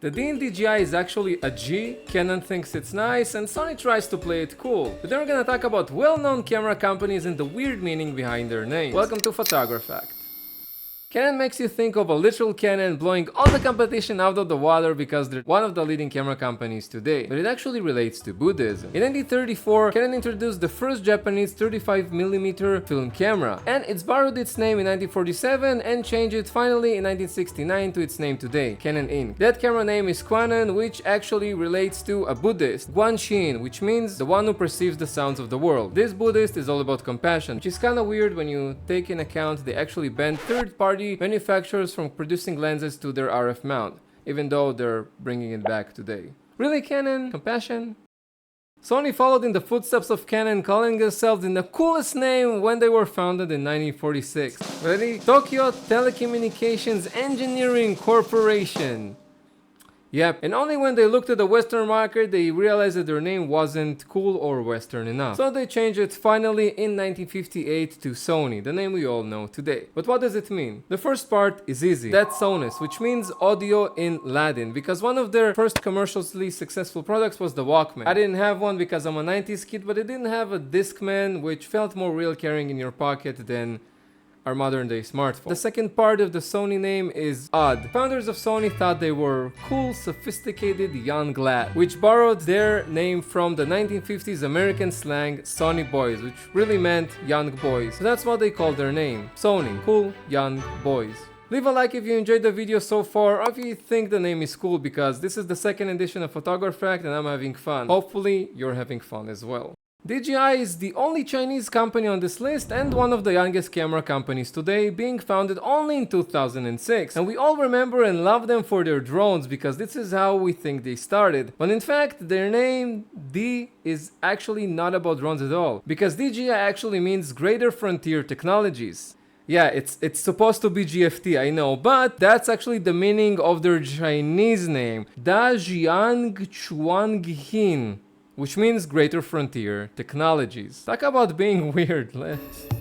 The D in DJI is actually a G, Canon thinks it's nice, and Sony tries to play it cool. But then we're gonna talk about well-known camera companies and the weird meaning behind their names. Welcome to Photografact. Canon makes you think of a literal cannon blowing all the competition out of the water because they're one of the leading camera companies today, but it actually relates to Buddhism. In 1934, Canon introduced the first Japanese 35mm film camera, and it's borrowed its name in 1947 and changed it finally in 1969 to its name today, Canon Inc. That camera name is Kwanon, which actually relates to a Buddhist, Guanshin, which means the one who perceives the sounds of the world. This Buddhist is all about compassion, which is kinda weird when you take in account they actually banned third-party manufacturers from producing lenses to their RF mount, even though they're bringing it back today. Really, Canon? Compassion? Sony followed in the footsteps of Canon, calling themselves in the coolest name when they were founded in 1946. Ready? Tokyo Telecommunications Engineering Corporation. Yep, and only when they looked at the Western market they realized that their name wasn't cool or Western enough. So they changed it finally in 1958 to Sony, the name we all know today. But what does it mean? The first part is easy. That's Sonus, which means audio in Latin, because one of their first commercially successful products was the Walkman. I didn't have one because I'm a 90s kid, but it didn't have a Discman, which felt more real carrying in your pocket than our modern day smartphone. The second part of the Sony name is odd. Founders of Sony thought they were cool, sophisticated young lad, which borrowed their name from the 1950s American slang Sony boys, which really meant young boys. So that's what they called their name, Sony, cool young boys. Leave a like if you enjoyed the video so far, or if you think the name is cool, because this is the second edition of Photografact and I'm having fun. Hopefully you're having fun as well. DJI is the only Chinese company on this list and one of the youngest camera companies today, being founded only in 2006. And we all remember and love them for their drones because this is how we think they started. When in fact their name D is actually not about drones at all, because DJI actually means Greater Frontier Technologies. Yeah, it's supposed to be GFT, I know, but that's actually the meaning of their Chinese name, Da Jiang Chuang Hin, which means Greater Frontier Technologies. Talk about being weird, let's...